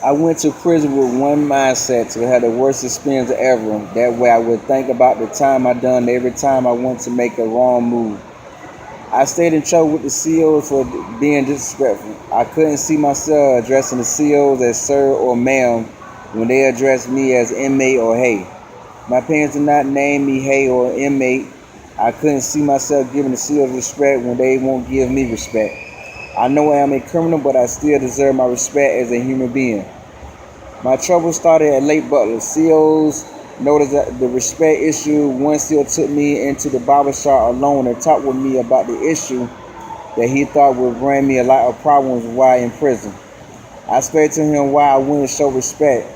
I went to prison with one mindset to have the worst experience ever. That way I would think about the time I done every time I went to make a wrong move. I stayed in trouble with the COs for being disrespectful. I couldn't see myself addressing the COs as sir or ma'am when they addressed me as inmate or hey. My parents did not name me hey or inmate. I couldn't see myself giving the COs respect when they won't give me respect. I know I am a criminal, but I still deserve my respect as a human being. My trouble started at Lake Butler. COs noticed that the respect issue. One CO took me into the barber shop alone and talked with me about the issue that he thought would bring me a lot of problems while in prison. I explained to him why I wouldn't show respect.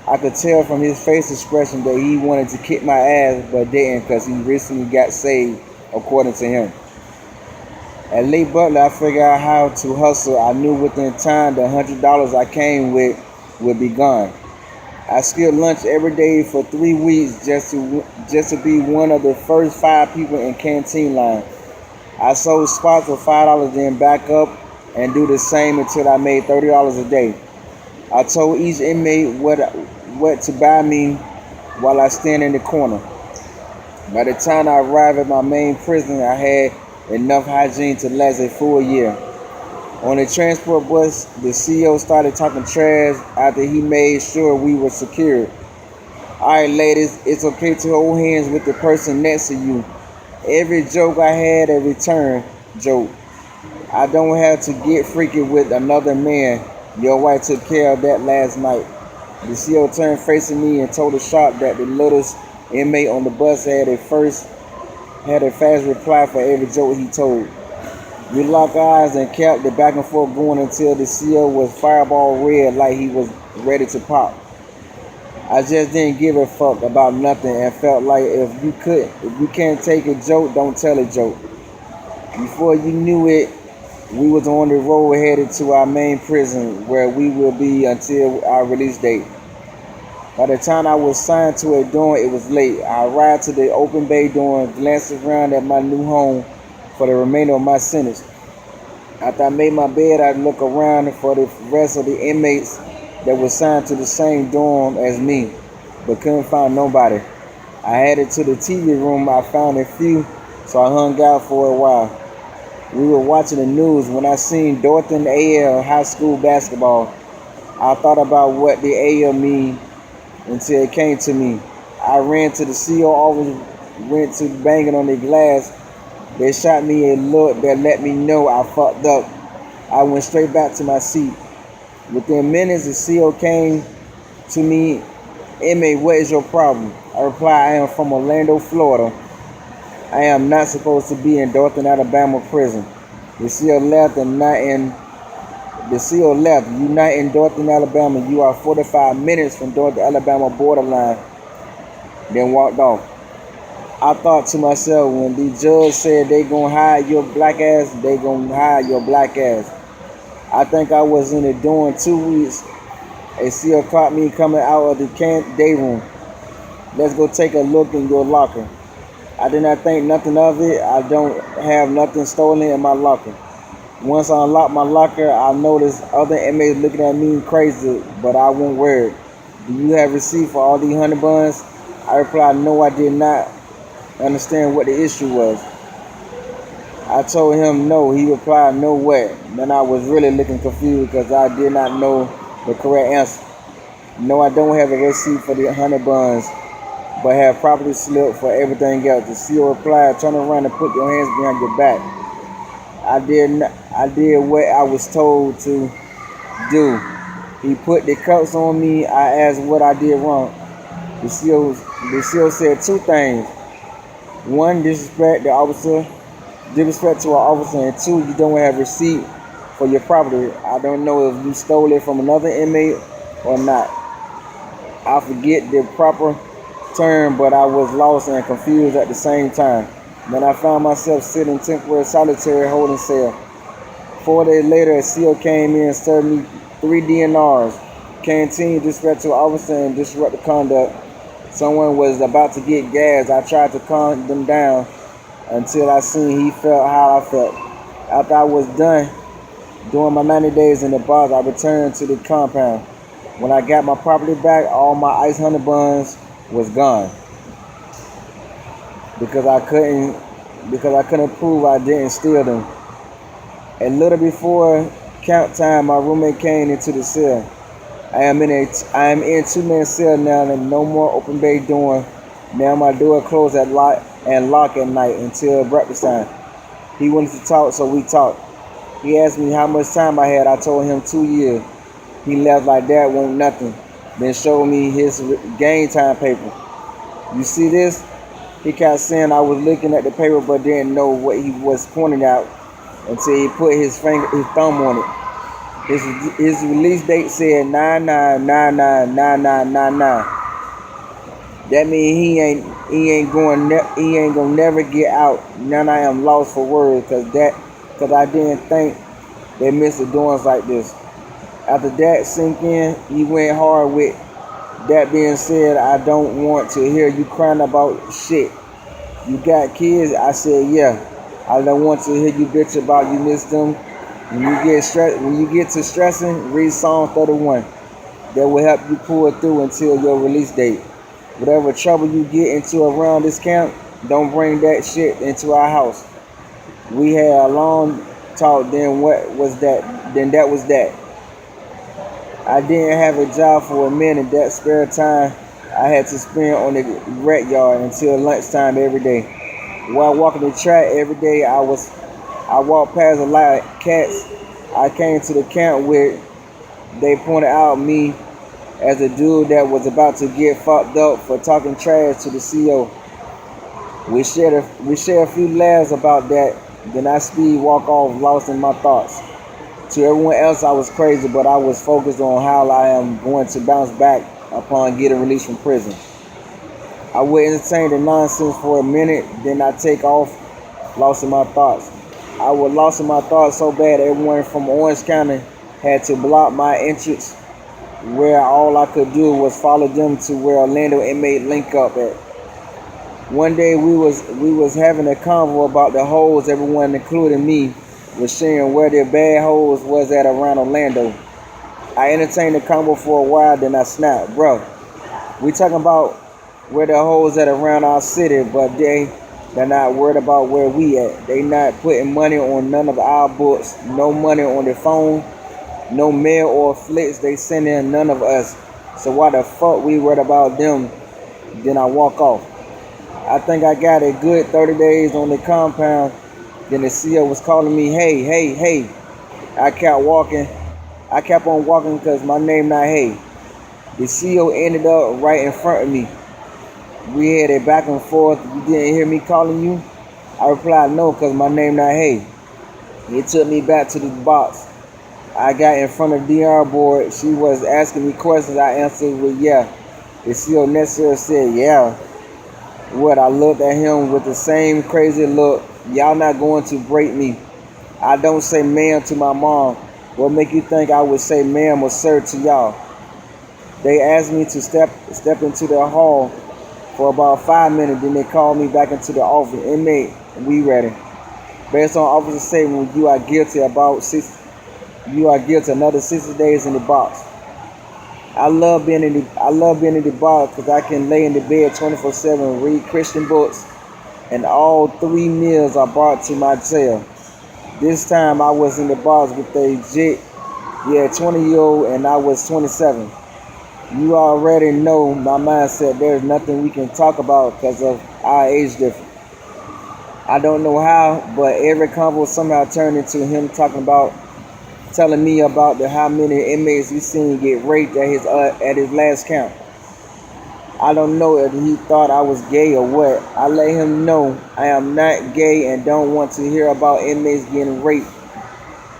I could tell from his face expression that he wanted to kick my ass but didn't because he recently got saved, according to him. At Lake Butler, I figured out how to hustle. I knew within time the $100 I came with would be gone. I skipped lunch every day for 3 weeks just to be one of the first 5 people in canteen line. I sold spots for $5, then back up and do the same until I made $30 a day. I told each inmate what to buy me while I stand in the corner. By the time I arrived at my main prison, I had enough hygiene to last a full year. On the transport bus, the CO started talking trash after he made sure we were secured. Alright ladies, it's okay to hold hands with the person next to you. Every joke I had a return joke. I don't have to get freaky with another man. Your wife took care of that last night. The CO turned facing me and told the shop that the littlest inmate on the bus had a fast reply for every joke he told. We locked eyes and kept the back and forth going until the CO was fireball red like he was ready to pop. I just didn't give a fuck about nothing and felt like if you can't take a joke, don't tell a joke. Before you knew it, we was on the road headed to our main prison where we will be until our release date. By the time I was signed to a dorm, it was late. I arrived to the open bay dorm, glanced around at my new home for the remainder of my sentence. After I made my bed, I looked around for the rest of the inmates that were signed to the same dorm as me, but couldn't find nobody. I headed to the TV room. I found a few, so I hung out for a while. We were watching the news when I seen Dorton AL high school basketball. I thought about what the AL mean until it came to me. I ran to the CO office, went to banging on the glass. They shot me a look that let me know I fucked up. I went straight back to my seat. Within minutes, the CO came to me. Inmate, what is your problem? I replied, I am from Orlando, Florida. I am not supposed to be in Dothan, Alabama prison. The CO left and not in The CO left. You not in Dothan, Alabama. You are 45 minutes from Dothan, Alabama borderline. Then walked off. I thought to myself, when the judge said they gonna hide your black ass, they gonna hide your black ass. I think I was in the dorm 2 weeks. A CO caught me coming out of the camp day room. Let's go take a look in your locker. I did not think nothing of it. I don't have nothing stolen in my locker. Once I unlocked my locker, I noticed other inmates looking at me crazy, but I wasn't worried. Do you have receipt for all these honey buns? I replied, no, I did not understand what the issue was. I told him no. He replied, no what? Then I was really looking confused because I did not know the correct answer. No, I don't have a receipt for the honey buns, but have property slip for everything else. The CO replied, turn around and put your hands behind your back. I did what I was told to do. He put the cuffs on me. I asked what I did wrong. The CO said two things. One, disrespect to our officer, and two, you don't have receipt for your property. I don't know if you stole it from another inmate or not. I forget the proper term, but I was lost and confused at the same time. Then I found myself sitting temporary solitary holding cell. 4 days later, a CO came in and served me 3 DNRs. Canteen, disrespect to officer, and disruptive conduct. Someone was about to get gas. I tried to calm them down until I seen he felt how I felt. After I was done doing my 90 days in the box, I returned to the compound. When I got my property back, all my ice honey buns was gone because I couldn't prove I didn't steal them. A little before count time, my roommate came into the cell. I am in two-man cell now, and no more open bay door. Now my door closed at lock at night until breakfast time. He wanted to talk, so we talked. He asked me how much time I had. I told him 2 years. He left like that, won't nothing. Then showed me his game time paper. You see this? He kept saying I was looking at the paper but didn't know what he was pointing out until he put his thumb on it. His release date said 99999999. That means he ain't gonna never get out. Now I am lost for words cause I didn't think they missed the doings like this. After that sink in, he went hard with that being said, I don't want to hear you crying about shit. You got kids? I said yeah. I don't want to hear you bitch about you miss them. When you get to stressing, read Psalm 31. That will help you pull through until your release date. Whatever trouble you get into around this camp, don't bring that shit into our house. We had a long talk, then that was that. I didn't have a job for a minute. That spare time I had to spend on the rec yard until lunchtime every day. While walking the track every day, I walked past a lot of cats I came to the camp with. They pointed out me as a dude that was about to get fucked up for talking trash to the CO. We shared a few laughs about that. Then I speed walk off, lost in my thoughts. To everyone else, I was crazy, but I was focused on how I am going to bounce back upon getting released from prison. I would entertain the nonsense for a minute, then I take off, lost in my thoughts. I was lost in my thoughts so bad everyone from Orange County had to block my entrance, where all I could do was follow them to where Orlando inmate link up at. One day we was having a convo about the holes everyone, including me, was sharing where their bad holes was at around Orlando. I entertained the convo for a while, then I snapped, bro. We talking about where the holes at around our city, but they're not worried about where we at. They not putting money on none of our books, no money on their phone, no mail or flicks they send in none of us. So why the fuck we worried about them? Then I walk off. I think I got a good 30 days on the compound. Then the CO was calling me, hey. I kept on walking because my name not Hey. The CO ended up right in front of me. We had a back and forth. You didn't hear me calling you? I replied no because my name not Hey. He took me back to the box. I got in front of DR board. She was asking me questions. I answered with yeah. The CO necessarily said yeah. What? I looked at him with the same crazy look. Y'all not going to break me. I don't say ma'am to my mom. What make you think I would say ma'am or sir to y'all? They asked me to step into the hall for about 5 minutes. Then they called me back into the office. Inmate, we ready. Based on officer statement, you are guilty another 60 days in the box. I love being in the box because I can lay in the bed 24/7, read Christian books, and all 3 meals are brought to my cell. This time I was in the box with a 20-year-old, and I was 27. You already know my mindset. There's nothing we can talk about because of our age difference. I don't know how, but every convo somehow turned into him telling me about how many inmates he seen get raped at his last count. I don't know if he thought I was gay or what. I let him know I am not gay and don't want to hear about inmates getting raped.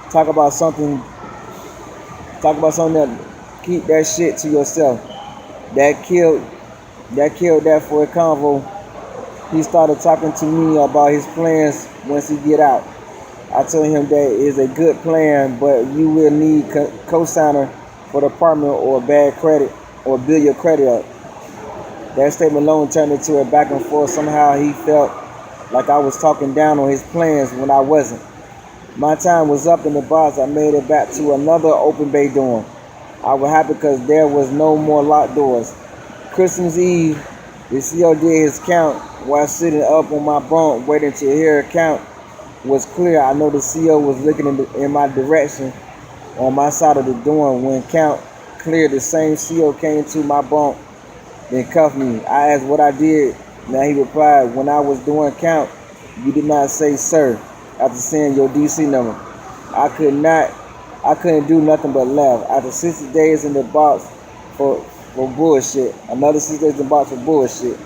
Talk about something that keep that shit to yourself. That killed that for a convo. He started talking to me about his plans once he get out. I told him that is a good plan, but you will need co-signer for the apartment or bad credit or build your credit up. That statement alone turned into a back and forth. Somehow he felt like I was talking down on his plans when I wasn't. My time was up in the box. I made it back to another open bay dorm. I was happy because there was no more locked doors. Christmas Eve, the CO did his count while sitting up on my bunk waiting to hear a count was clear. I know the CO was looking in my direction on my side of the door. When count cleared, the same CO came to my bunk and cuffed me. I asked what I did. Now he replied, when I was doing count, you did not say sir after saying your DC number. I couldn't do nothing but laugh. After 60 days in the box for bullshit, another 60 days in the box for bullshit.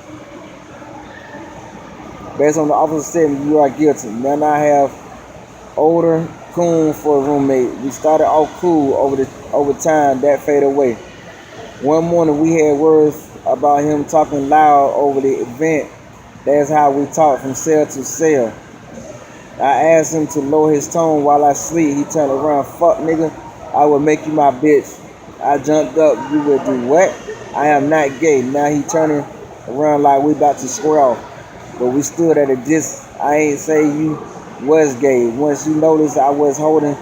Based on the officer's statement, you are guilty. Now I have older coon for a roommate. We started off cool over time. That faded away. One morning we had words about him talking loud over the event. That's how we talked from cell to cell. I asked him to lower his tone while I sleep. He turned around, fuck nigga, I will make you my bitch. I jumped up, you will do what? I am not gay. Now he turning around like we about to square off. But we stood at a distance. I ain't say you was gay. Once you noticed I was holding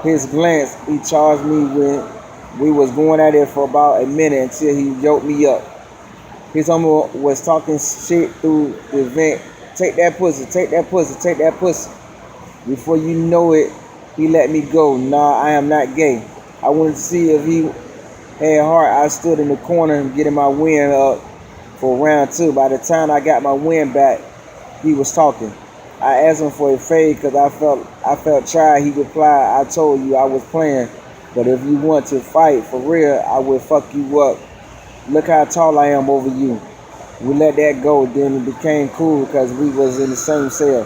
his glance, he charged me when we was going at it for about a minute until he yoked me up. His homie was talking shit through the event. Take that pussy, take that pussy, take that pussy. Before you know it, he let me go. Nah, I am not gay. I wanted to see if he had heart. I stood in the corner getting my wind up for round two. By the time I got my wind back, he was talking. I asked him for a fade because I felt tried. He replied, I told you I was playing, but if you want to fight for real, I will fuck you up. Look how tall I am over you. We let that go, then it became cool because we was in the same cell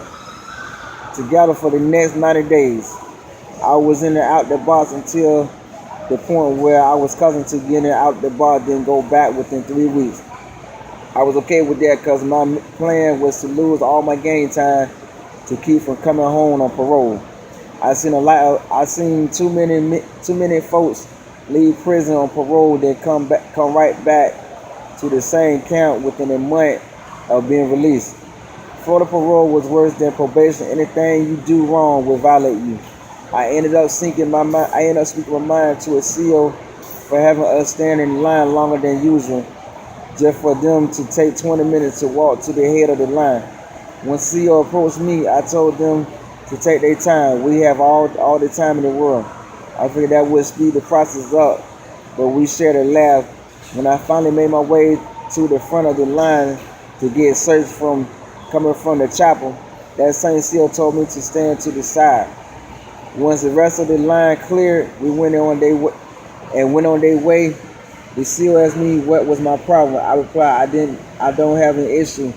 together for the next 90 days. I was in and out the box until the point where I was cousin to getting out the box, then go back within 3 weeks. I was okay with that because my plan was to lose all my game time to keep from coming home on parole. I seen too many folks leave prison on parole that come right back to the same count within a month of being released. Florida parole was worse than probation. Anything you do wrong will violate you. I ended up speaking my mind to a CO for having us stand in line longer than usual, just for them to take 20 minutes to walk to the head of the line. When CO approached me, I told them to take their time. We have all the time in the world. I figured that would speed the process up, but we shared a laugh. When I finally made my way to the front of the line to get searched from coming from the chapel, that same CO told me to stand to the side. Once the rest of the line cleared, we went on their way. The CO asked me what was my problem. I replied, I don't have an issue.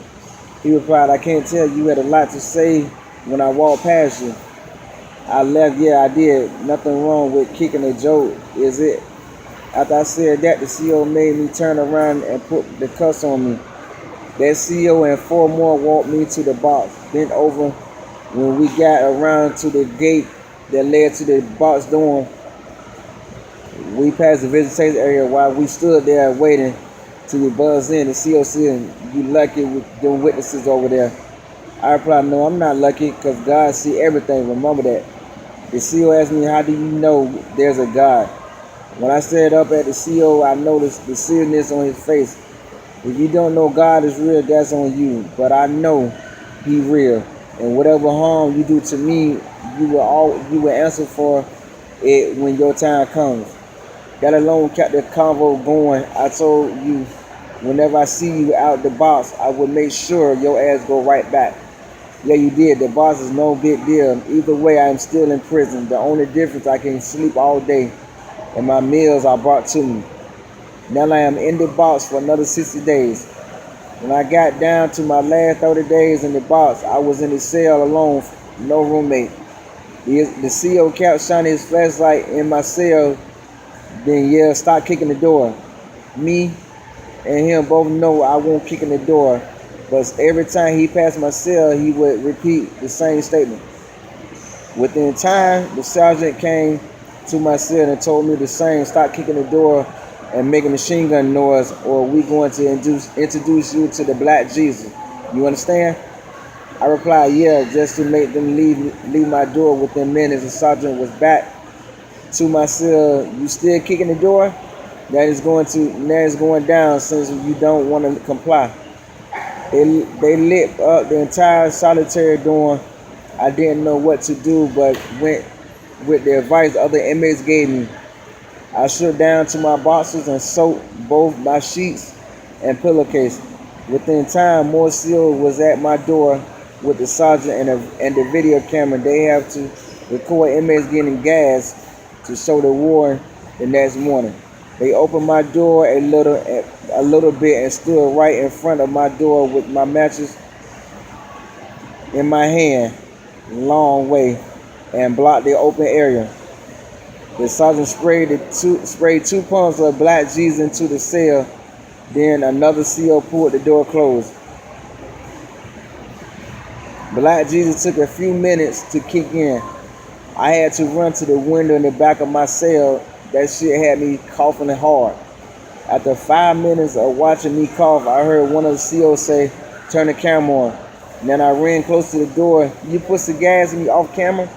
He replied, I can't tell, you had a lot to say when I walked past you. I left, yeah, I did. Nothing wrong with kicking a joke, is it? After I said that, the CO made me turn around and put the cuffs on me. That CO and 4 more walked me to the box, bent over. When we got around to the gate that led to the box door, we passed the visitation area. While we stood there waiting to be buzzed in, the CO said, you lucky with the witnesses over there. I replied, no, I'm not lucky because God see everything. Remember that. The CO asked me, how do you know there's a God? When I stared up at the CO, I noticed the seriousness on his face. If you don't know God is real, that's on you. But I know He real. And whatever harm you do to me, you will answer for it when your time comes. That alone kept the convo going. I told you, whenever I see you out the box, I will make sure your ass go right back. Yeah, you did. The box is no big deal. Either way, I am still in prison. The only difference, I can sleep all day and my meals are brought to me. Now I am in the box for another 60 days. When I got down to my last 30 days in the box, I was in the cell alone, no roommate. The CO kept shining his flashlight in my cell, then yelled, stop kicking the door. Me and him both know I won't kick in the door, but every time he passed my cell, he would repeat the same statement. Within time, the sergeant came to my cell and told me the same, stop kicking the door and making machine gun noise, or we going to introduce you to the Black Jesus. You understand? I replied, yeah, just to make them leave my door within minutes. The sergeant was back to my cell, "You still kicking the door? That is going down since you don't want to comply." They lit up the entire solitary dorm. I didn't know what to do, but went with the advice other inmates gave me. I stripped down to my boxers and soaked both my sheets and pillowcase. Within time, more SEAL was at my door with the sergeant and the video camera. They have to record inmates getting gas to show the war the next morning. They opened my door a little bit and stood right in front of my door with my mattress in my hand, long way, and blocked the open area. The sergeant sprayed two pumps of Black Jesus into the cell. Then another SEAL pulled the door closed. Black Jesus took a few minutes to kick in. I had to run to the window in the back of my cell. That shit had me coughing hard. After 5 minutes of watching me cough, I heard one of the SEALs say, "Turn the camera on." And then I ran close to the door. "You put some gas in me off camera?"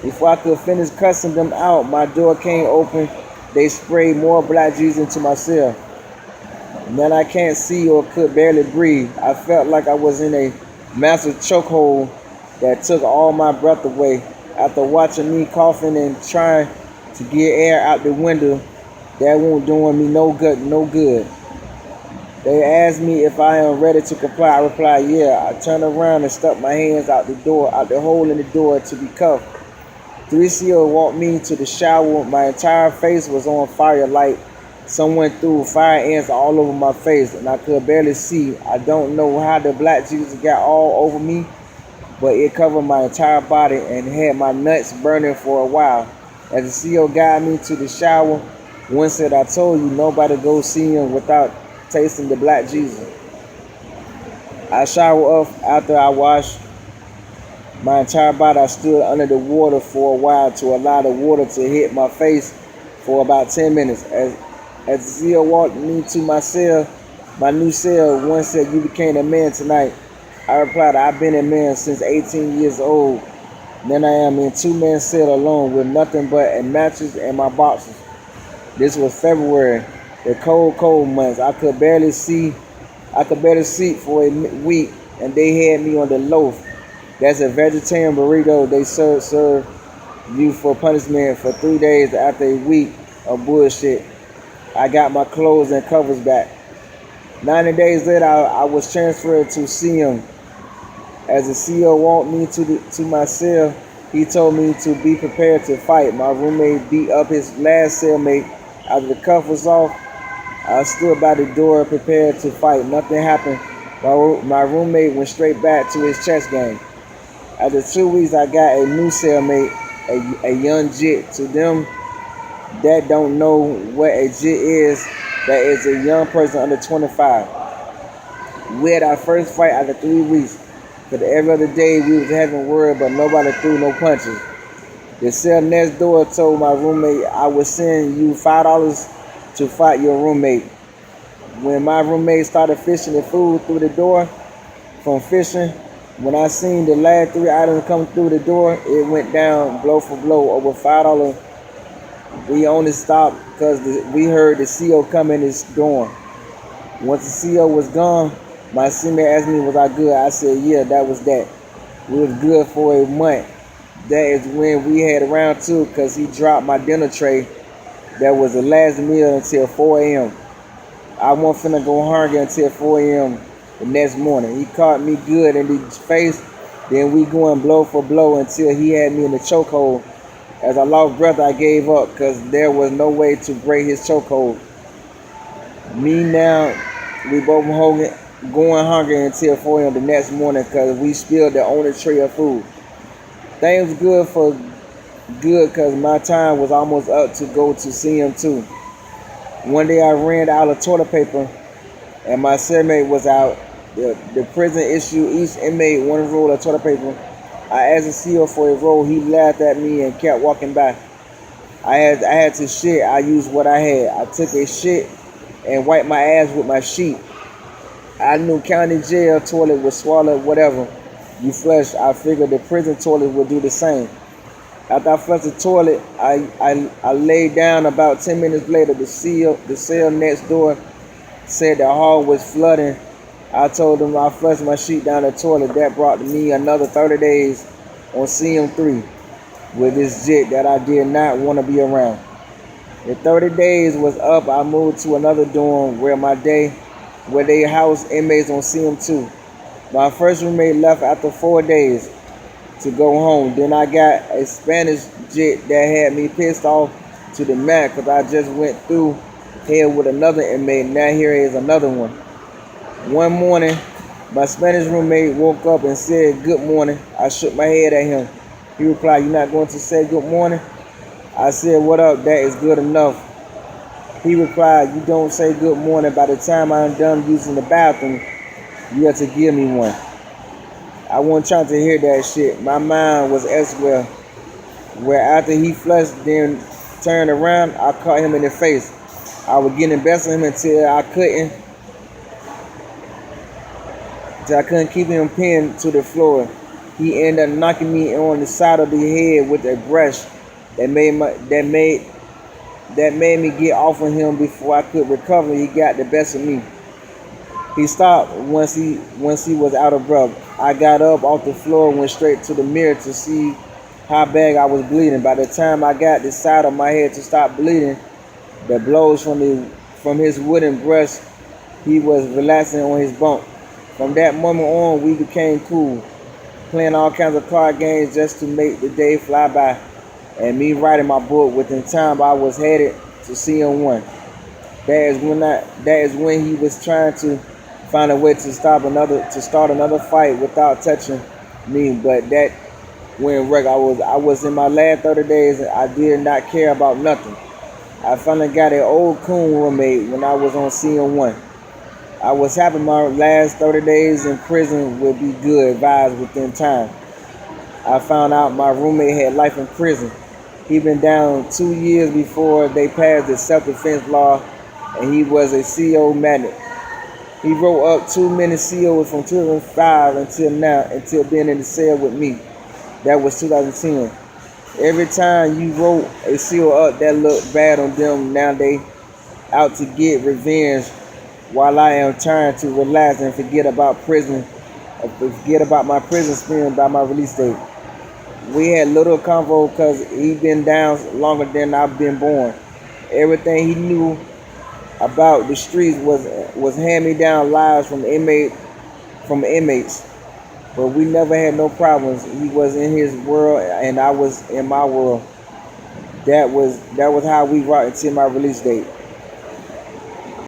Before I could finish cussing them out, my door came open. They sprayed more Black Jesus into my cell. And then I can't see or could barely breathe. I felt like I was in a massive chokehold that took all my breath away. After watching me coughing and trying to get air out the window, that won't doing me no good. They asked me if I am ready to comply. I replied, "Yeah." I turned around and stuck my hands out the hole in the door to be cuffed. 3 SEALs walked me to the shower. My entire face was on fire like someone threw fire ants all over my face, and I could barely see. I don't know how the Black Jesus got all over me, but it covered my entire body and had my nuts burning for a while. As the SEAL guided me to the shower, one said, "I told you nobody go see him without tasting the Black Jesus." I showered up. After I washed my entire body, I stood under the water for a while to allow the water to hit my face for about 10 minutes. As the SEAL walked me to my new cell, one said, "You became a man tonight." I replied, "I've been a man since 18 years old. Then I am in 2-man cell alone with nothing but a mattress and my boxers." This was February, the cold months. I could barely sleep for a week, and they had me on the loaf. That's a vegetarian burrito they serve you for punishment for 3 days. After a week of bullshit, I got my clothes and covers back. 90 days later, I was transferred to CM. As the CEO walked me to my cell, he told me to be prepared to fight. My roommate beat up his last cellmate. After the cuff was off, I stood by the door prepared to fight. Nothing happened. My roommate went straight back to his chess game. After 2 weeks, I got a new cellmate, a young jit. To them that don't know what a jit is, that is a young person under 25. We had our first fight after 3 weeks. But every other day we was having word, but nobody threw no punches. The cell next door told my roommate, "I would send you $5 to fight your roommate." When my roommate started fishing the food through the door from fishing, when I seen the last 3 items come through the door, it went down blow for blow over $5. We only stopped because we heard the CO come in his dorm. Once the CO was gone, my senior asked me, "Was I good?" I said, "Yeah, that was that." We was good for a month. That is when we had round 2 because he dropped my dinner tray. That was the last meal until 4 a.m. I wasn't finna go hungry until 4 a.m. the next morning. He caught me good in the face. Then we going blow for blow until he had me in the chokehold. As I lost breath, I gave up because there was no way to break his chokehold. Me now, we both going hungry until 4 a.m. the next morning because we spilled the only tray of food. Things good because my time was almost up to go to CM2. One day I ran out of toilet paper and my cellmate was out. The prison issued each inmate 1 roll of toilet paper. I asked the CEO for a roll. He laughed at me and kept walking by. I had to shit. I used what I had. I took a shit and wiped my ass with my sheet. I knew county jail toilet would swallow whatever you flush. I figured the prison toilet would do the same. After I flushed the toilet, I laid down. About 10 minutes later, the cell next door said the hall was flooding. I told them I flushed my sheet down the toilet. That brought me another 30 days on CM3 with this jit that I did not want to be around. The 30 days was up. I moved to another dorm where they housed inmates on CM2. My first roommate left after 4 days to go home. Then I got a Spanish jit that had me pissed off to the max because I just went through here with another inmate. Now here is another one. One morning, my Spanish roommate woke up and said, "Good morning." I shook my head at him. He replied, "You're not going to say good morning?" I said, "What up? That is good enough." He replied, "You don't say good morning. By the time I'm done using the bathroom, you have to give me one." I wasn't trying to hear that shit. My mind was elsewhere. Where after he flushed, then turned around, I caught him in the face. I was getting the best of him until I couldn't keep him pinned to the floor. He ended up knocking me on the side of the head with a brush that made me get off of him before I could recover. He got the best of me. He stopped once he was out of breath. I got up off the floor and went straight to the mirror to see how bad I was bleeding. By the time I got the side of my head to stop bleeding, the blows from his wooden brush, he was relaxing on his bunk. From that moment on, we became cool, playing all kinds of card games just to make the day fly by, and me writing my book. Within time, I was headed to CM1. That is when he was trying to find a way to start another fight without touching me, but that went wreck. I was in my last 30 days and I did not care about nothing. I finally got an old coon roommate when I was on CM1. I was happy my last 30 days in prison would be good vibes within time. I found out my roommate had life in prison. He'd been down 2 years before they passed the self-defense law, and he was a CO magnet. He wrote up too many COs from 2005 until being in the cell with me. That was 2010. Every time you wrote a CO up, that looked bad on them. Now they out to get revenge, while I am trying to relax and forget about my prison experience by my release date. We had little convo because he been down longer than I've been born. Everything he knew about the streets was hand-me-down lies from inmates. But we never had no problems. He was in his world and I was in my world. That was how we rocked until my release date.